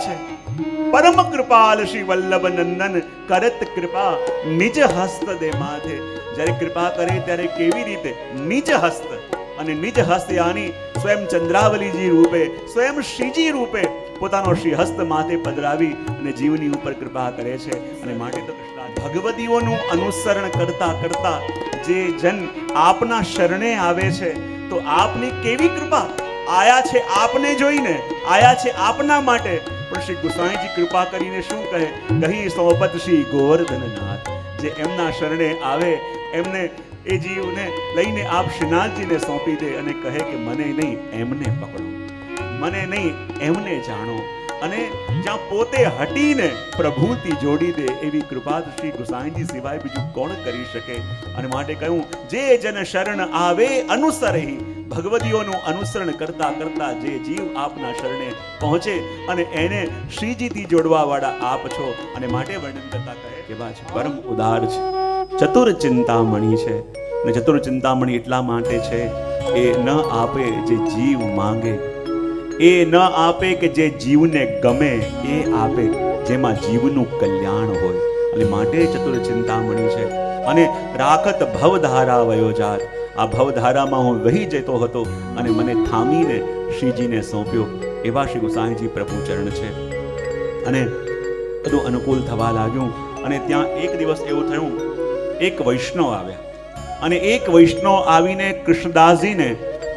છે. પરમ કૃપાલ શ્રી વલ્લભ નંદન કરત કૃપા નિજ હસ્ત દે માથે. જ્યારે કૃપા કરે ત્યારે કેવી રીતે? નિજ હસ્ત. અને નિજ હસ્ત યાની સ્વયં ચંદ્રાવલીજી રૂપે, સ્વયં શ્રીજી રૂપે પોતાનો શ્રી હસ્ત માથે પધરાવી અને જીવની ઉપર કૃપા કરે છે. અને માટે તો ભગવદીઓનું અનુસરણ કરતા કરતા જે જન આપના શરણે આવે છે તો આપની કેવી કૃપા! આયા છે આપને જોઈને, આયા છે આપના માટે. પણ શ્રી ગુસાઈજી કૃપા કરીને શું કહે? કહી સોપત શ્રી ગોવર્ધનનાથ. જે એમના શરણે આવે એમને એ જીવને લઈને આપ શ્રીનાથજીને સોંપી દે અને કહે કે મને નહીં એમને પકડો, મને નહીં એમને જાણો. અને જ્યાં પોતે હટીને પ્રભુતિ જોડી દે એવી કૃપા શ્રી ગુસાઈજી સિવાય બીજું કોણ કરી શકે? અને માટે કહ્યું જે જન શરણ આવે અનુસરહી. ભગવદીઓનું અનુસરણ કરતા કરતા જે જીવ આપના શરણે પહોંચે અને એને શ્રીજીથી જોડવા વાળા આપ છો. અને માટે વર્ણન કરતા કહે કેવા છે? પરમ ઉદાર છે, ચતુર ચિંતામણી છે. અને ચતુર ચિંતામણી એટલા માટે છે એ ન આપે જે જીવ માંગે, એ ન આપે કે જે જીવને ગમે, એ આપે જેમાં જીવનું કલ્યાણ હોય. અને માટે ચતુર ચિંતામણી છે. અને રાખત ભવધારા વયોજાત. આ ભવધારામાં હું વહી જતો હતો અને મને થામીને શ્રીજીને સોંપ્યો. એવા શ્રી ગુસાઈજી પ્રભુ ચરણ છે. અને બધું અનુકૂળ થવા લાગ્યું. અને ત્યાં એક દિવસ એવું થયું, એક વૈષ્ણવ આવ્યા અને એક વૈષ્ણવ આવીને કૃષ્ણદાસજીને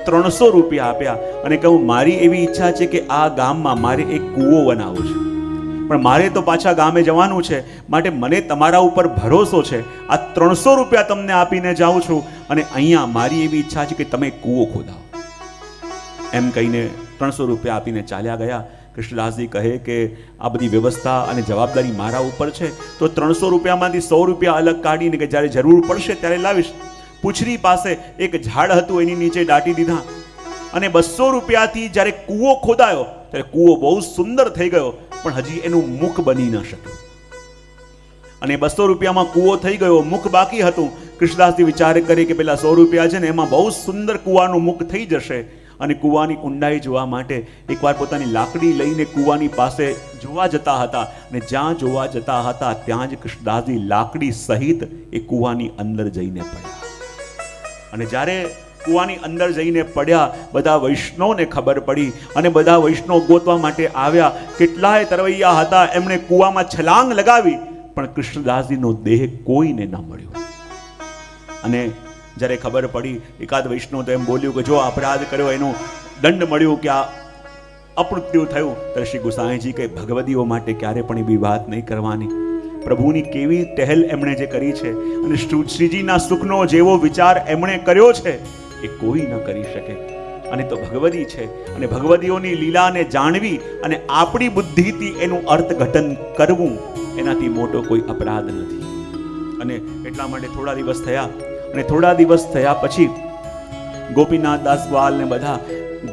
300 રૂપિયા આપ્યા અને કહું મારી એવી ઈચ્છા છે કે આ ગામમાં મારે એક કૂવો બનાવવો છે, પણ મારે તો પાછા ગામે જવાનું છે, માટે મને તમારા ઉપર ભરોસો છે. આ 300 રૂપિયા તમને આપીને જાઉં છું અને અહીંયા મારી એવી ઈચ્છા છે કે તમે કૂવો ખોદાવો. એમ કહીને 300 રૂપિયા આપીને ચાલ્યા ગયા. કૃષ્ણદાસજી કહે કે આ બધી વ્યવસ્થા અને જવાબદારી મારા ઉપર છે, તો 300 રૂપિયામાંથી 100 રૂપિયા અલગ કાઢીને કે જ્યારે જરૂર પડશે ત્યારે લાવીશ. પૂછરી પાસે એક ઝાડ હતું, એની નીચે દાટી દીધા. અને 200 રૂપિયાથી જ્યારે કૂવો ખોદાયો ત્યારે કૂવો બહુ સુંદર થઈ ગયો, પણ હજી એનું મુખ બની ન શક્યું. અને 200 રૂપિયામાં કૂવો થઈ ગયો, મુખ બાકી હતું. કૃષ્ણદાસજી વિચાર કરે કે પેલા 100 રૂપિયા છે ને એમાં બહુ સુંદર કૂવાનું મુખ થઈ જશે. અને કૂવાની ઊંડાઈ જોવા માટે એકવાર પોતાની લાકડી લઈને કૂવાની પાસે જોવા જતા હતા. અને જ્યાં જોવા જતા હતા ત્યાં જ કૃષ્ણદાસજી લાકડી સહિત એ કૂવાની અંદર જઈને પડ્યા. અને જ્યારે કૂવાની અંદર જઈને પડ્યા, બધા વૈષ્ણવને ખબર પડી અને બધા વૈષ્ણવ ગોતવા માટે આવ્યા. કેટલાય તરવૈયા હતા, એમણે કૂવામાં છલાંગ લગાવી, પણ કૃષ્ણદાસજીનો દેહ કોઈને ન મળ્યો. અને જ્યારે ખબર પડી, એકાદ વૈષ્ણવ તો એમ બોલ્યું કે જો અપરાધ કર્યો એનો દંડ મળ્યો કે આ અપમૃત્યુ થયું. ત્યારે શ્રી ગુસાઈજી કે ભગવદીઓ માટે ક્યારે પણ એવી વાત નહીં કરવાની. પ્રભુની કેવી ટહેલ એમણે જે કરી છે અને શ્રીજીના સુખનો જેવો વિચાર એમણે કર્યો છે એ કોઈ ન કરી શકે. અને તો ભગવદી છે અને ભગવદીઓની લીલાને જાણવી અને આપણી બુદ્ધિથી એનું અર્થઘટન કરવું એનાથી મોટો કોઈ અપરાધ નથી. અને એટલા માટે થોડા દિવસ થયા અને થોડા દિવસ થયા પછી ગોપીનાથ દાસ ગ્વાલ ને બધા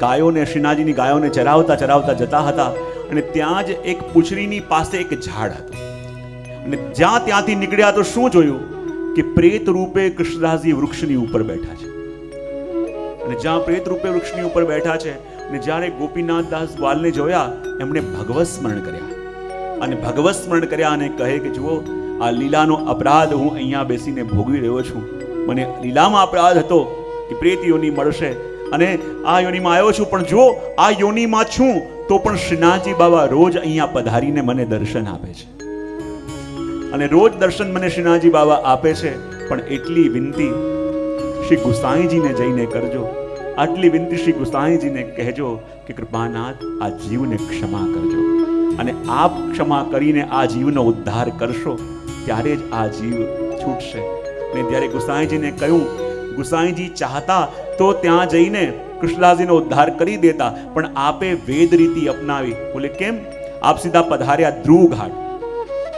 ગાયોને, શ્રીનાથજીની ગાયોને ચરાવતા ચરાવતા જતા હતા. અને ત્યાં જ એક પૂછરીની પાસે એક ઝાડ હતું. અને ત્યાંથી નીકળ્યા તો શું જોયું કે પ્રેત રૂપે કૃષ્ણદાસજી વૃક્ષની ઉપર બેઠા છે. અને જ્યાં પ્રેત રૂપે વૃક્ષની ઉપર બેઠા છે અને જ્યારે ગોપીનાથ દાસ ગ્વાલને જોયા, એમણે ભગવત સ્મરણ કર્યા. અને ભગવત સ્મરણ કર્યા અને કહે કે જુઓ, આ લીલાનો અપરાધ હું અહીંયા બેસીને ભોગવી રહ્યો છું. મને લીલામાં અપરાધ હતો કે પ્રેત યોની મળશે અને આ યોનીમાં આવ્યો છું, પણ જો આ યોનીમાં છું તો પણ શ્રીનાથજી બાબા રોજ અહીંયા પધારીને મને દર્શન આપે છે. અને રોજ દર્શન મને શ્રીનાથજી બાબા આપે છે, પણ એટલી વિનંતી શ્રી ગુસાઈજીને જઈને કરજો. આટલી વિનંતી શ્રી ગુસાઈજીને કહેજો કે કૃપાનાથ આ જીવને ક્ષમા કરજો. અને આપ ક્ષમા કરીને આ જીવનો ઉદ્ધાર કરશો ત્યારે જ આ જીવ છૂટશે. ને ત્યારે ગુસાઈજીને કહ્યું, ગુસાઈજી ચાહતા તો ત્યાં જઈને કૃષ્ણદાસજીનો ઉદ્ધાર કરી દેતા, પણ આપે વેદ રીતિ અપનાવી. બોલે કેમ? આપ સીધા પધાર્યા ધ્રુવ ઘાટ.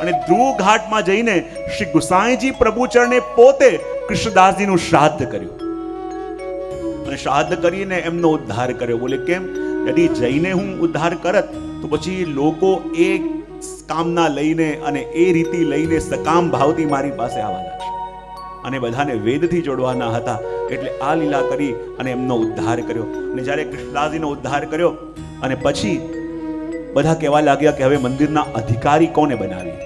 અને ધ્રુવ ઘાટમાં જઈને શ્રી ગુસાઈજી પ્રભુચરણે પોતે કૃષ્ણદાસજીનું શ્રાદ્ધ કર્યું અને શ્રાદ્ધ કરીને એમનો ઉદ્ધાર કર્યો. બોલે કેમ? યદી જઈને હું ઉદ્ધાર કરત તો પછી લોકો એ કામના લઈને અને એ રીતિ લઈને સકામ ભાવથી મારી પાસે આવવા લાગશે. અને બધાને વેદથી જોડવાના હતા, એટલે આ લીલા કરી અને એમનો ઉદ્ધાર કર્યો. અને જ્યારે કૃષ્ણદાસજીનો ઉદ્ધાર કર્યો અને પછી બધા કહેવા લાગ્યા કે હવે મંદિરના અધિકારી કોને બનાવીએ.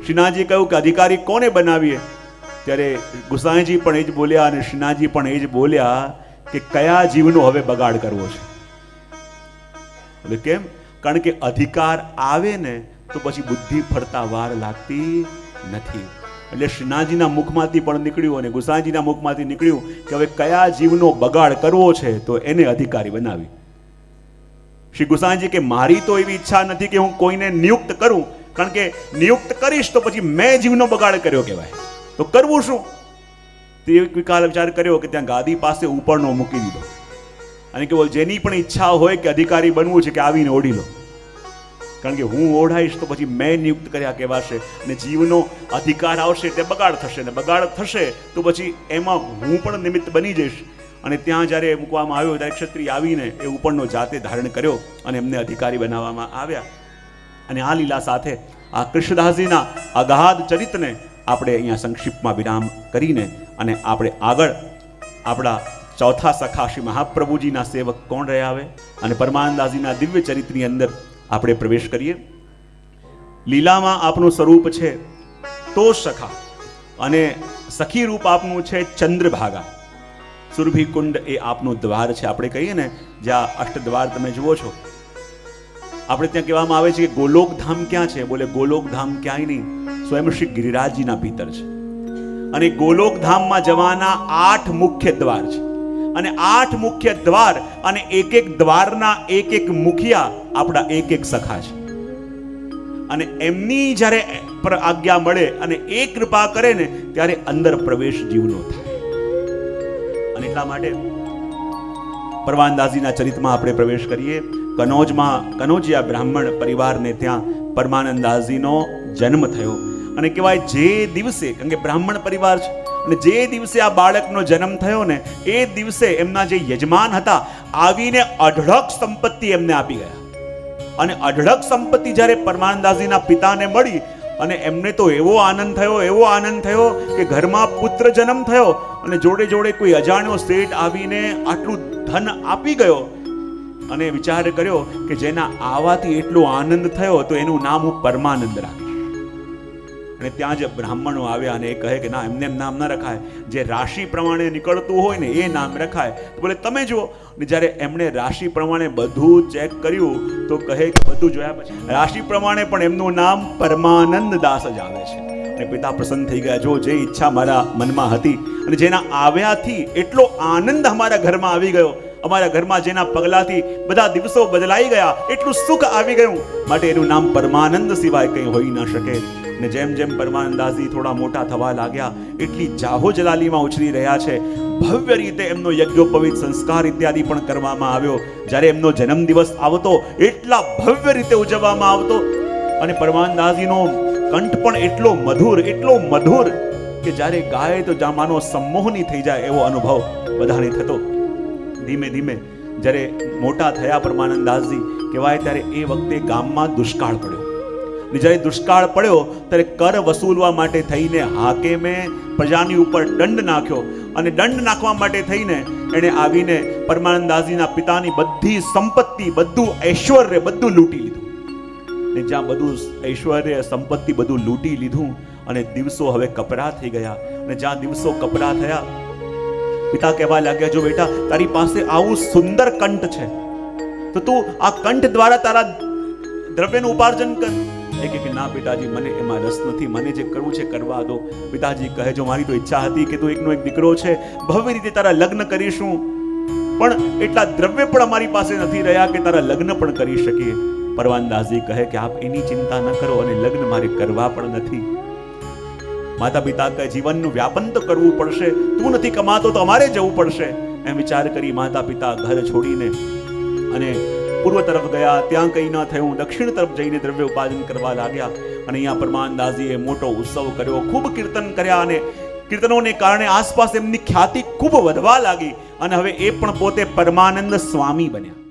શ્રીનાથજીએ કહ્યું કે અધિકારી કોને બનાવીએ. ત્યારે ગુસાઈજી પણ એ જ બોલ્યા અને શ્રીનાથજી પણ એ જ બોલ્યા કે કયા જીવનો હવે બગાડ કરવો છે. એટલે કેમ? કારણ કે અધિકાર આવે ને તો પછી બુદ્ધિ ફરતા વાર લાગતી નથી. એટલે શ્રીનાથજીના મુખમાંથી પણ નીકળ્યું અને ગુસાઈજીના મુખમાંથી નીકળ્યું કે હવે કયા જીવનો બગાડ કરવો છે તો એને અધિકારી બનાવી. શ્રી ગુસાઈજી કે મારી તો એવી ઈચ્છા નથી કે હું કોઈને નિયુક્ત કરું, કારણ કે નિયુક્ત કરીશ તો પછી મેં જીવનો બગાડ કર્યો કહેવાય. તો કરવું શું? તે વિચાર કર્યો કે ત્યાં ગાદી પાસે ઉપરનો મૂકી દીધો અને કેવલ જેની પણ ઈચ્છા હોય કે અધિકારી બનવું છે કે આવીને ઓઢી લો, કારણ કે હું ઓઢાઈશ તો પછી મેં નિયુક્ત કર્યા કહેવાશે અને જીવનો અધિકાર આવશે તે બગાડ થશે ને બગાડ થશે તો પછી એમાં હું પણ નિમિત્ત બની જઈશ. અને ત્યાં જ્યારે મૂકવામાં આવ્યો ત્યારે ક્ષત્રિય આવીને એ ઉપરનો જાતે ધારણ કર્યો અને એમને અધિકારી બનાવવામાં આવ્યા. અને આ લીલા સાથે આ કૃષ્ણદાસજીના અગાધ ચરિત્રને આપણે અહીંયા સંક્ષિપ્તમાં વિરામ કરીને અને આપણે આગળ આપણા ચોથા સખા શ્રી મહાપ્રભુજીના સેવક કોણ રહ્યા આવે અને પરમાનંદાસજીના દિવ્ય ચરિત્રની અંદર આપણે પ્રવેશ કરીએ. લીલામાં આપનું સ્વરૂપ છે તો સખા અને સખી રૂપ આપનું છે ચંદ્રભાગા. સુરભી કુંડ એ આપનું દ્વાર છે. આપણે કહીએ ને જ્યાં અષ્ટદ્વાર તમે જુઓ છો, આપણે ત્યાં કહેવામાં આવે છે કે ગોલોકધામ ક્યાં છે? બોલે ગોલોકધામ ક્યાંય નહીં, સ્વયં શ્રી ગિરિરાજજીના ભીતર છે. અને ગોલોકધામમાં જવાના 8 મુખ્ય દ્વાર છે અને 8 મુખ્ય દ્વાર અને એક એક દ્વારના એક એક મુખિયા આપણા એક એક સખા છે. અને એમની જ્યારે આજ્ઞા મળે અને એ કૃપા કરે ને ત્યારે અંદર પ્રવેશ જીવનો થાય. અને એટલા માટે પરમાનંદાસજીના ચરિત્રમાં આપણે પ્રવેશ કરીએ. કનોજમાં કનોજિયા બ્રાહ્મણ પરિવારને ત્યાં પરમાનંદાસજીનો જન્મ થયો અને કહેવાય જે દિવસે, કારણ કે બ્રાહ્મણ પરિવાર છે અને જે દિવસે આ બાળકનો જન્મ થયો ને એ દિવસે એમના જે યજમાન હતા આવીને અઢળક સંપત્તિ એમને આપી ગયા. અને અઢળક સંપત્તિ જ્યારે પરમાનંદાસજીના પિતાને મળી અને એમને તો એવો આનંદ થયો કે ઘરમાં પુત્ર જન્મ થયો અને જોડે જોડે કોઈ અજાણ્યો શેઠ આવીને આટલું ધન આપી ગયો અને વિચાર કર્યો કે જેના આવાથી એટલો આનંદ થયો તો એનું નામ હું પરમાનંદ રાખીશ. અને ત્યાં જ બ્રાહ્મણો આવ્યા અને એ કહે કે ના, એમને એમ નામ ન રખાય, જે રાશિ પ્રમાણે નીકળતું હોય ને એ નામ રખાય. તો બોલે તમે જુઓ. ને જ્યારે એમણે રાશિ પ્રમાણે બધું ચેક કર્યું તો કહે કે બધું જોયા પછી રાશિ પ્રમાણે પણ એમનું નામ પરમાનંદ દાસ જ આવે છે. અને પિતા પ્રસન્ન થઈ ગયા. જો જે ઈચ્છા મારા મનમાં હતી અને જેના આવ્યાથી એટલો આનંદ અમારા ઘરમાં આવી ગયો, અમારા ઘરમાં જેના પગલાથી બધા દિવસો બદલાઈ ગયા, એટલું સુખ આવી ગયું, માટે એનું નામ પરમાનંદ સિવાય કંઈ હોઈ ન શકે. ને જેમ જેમ પરમાનંદાસજી થોડા મોટા થવા લાગ્યા એટલી જાહો જલાલીમાં ઉછરી રહ્યા છે. ભવ્ય રીતે એમનો યજ્ઞોપવિત સંસ્કાર ઇત્યાદિ પણ કરવામાં આવ્યો. જ્યારે એમનો જન્મદિવસ આવતો એટલા ભવ્ય રીતે ઉજવવામાં આવતો અને પરમાનંદાસજીનો કંઠ પણ એટલો મધુર કે જ્યારે ગાય તો જામાનો સંમોહની થઈ જાય એવો અનુભવ બધાને થતો. ધીમે ધીમે જ્યારે મોટા થયા પરમાનંદાસજી કહેવાય ત્યારે એ વખતે ગામમાં દુષ્કાળ પડ્યો. જ્યારે દુષ્કાળ પડ્યો ત્યારે કર વસૂલવા માટે થઈને હાકેમે પ્રજાની ઉપર દંડ નાખ્યો અને દંડ નાખવા માટે થઈને એણે આવીને પરમાનંદાસજીના પિતાની બધી સંપત્તિ, બધું ઐશ્વર્ય બધું લૂંટી લીધું. ને જ્યાં બધું ઐશ્વર્ય સંપત્તિ બધું લૂંટી લીધું અને દિવસો હવે કપરા થઈ ગયા. અને જ્યાં દિવસો કપરા થયા પિતા કહેવા લાગ્યા, જો બેટા તારી પાસે આવું સુંદર કંઠ છે તો તું આ કંઠ દ્વારા તારા દ્રવ્યનું ઉપાર્જન કર. એ કે ના પિતાજી, મને એમાં રસ નથી, મને જે કરવું છે કરવા દો. પિતાજી કહે, જો મારી તો ઈચ્છા હતી કે તું એકનો એક દીકરો છે, ભવ્ય રીતે તારા લગ્ન કરીશું, પણ એટલા દ્રવ્ય પણ અમારી પાસે નથી રહ્યા કે તારા લગ્ન પણ કરી શકીએ. પરમાનંદાસજી કહે કે આપ એની ચિંતા ન કરો અને લગ્ન મારે કરવા પણ નથી. માતા પિતા કહે જીવનનું વ્યાપન તો કરવું પડશે, તું નથી કમાતો તો અમારે જવું પડશે. એમ વિચાર કરી માતા પિતા ઘર છોડીને અને પૂર્વ તરફ ગયા. ત્યાં કંઈ ન થયું, દક્ષિણ તરફ જઈને દ્રવ્ય ઉપાર્જન કરવા લાગ્યા. અને અહીંયા પરમાનંદાસજીએ મોટો ઉત્સવ કર્યો, ખૂબ કીર્તન કર્યા અને કીર્તનોને કારણે આસપાસ એમની ખ્યાતિ ખૂબ વધવા લાગી અને હવે એ પણ પોતે પરમાનંદ સ્વામી બન્યા.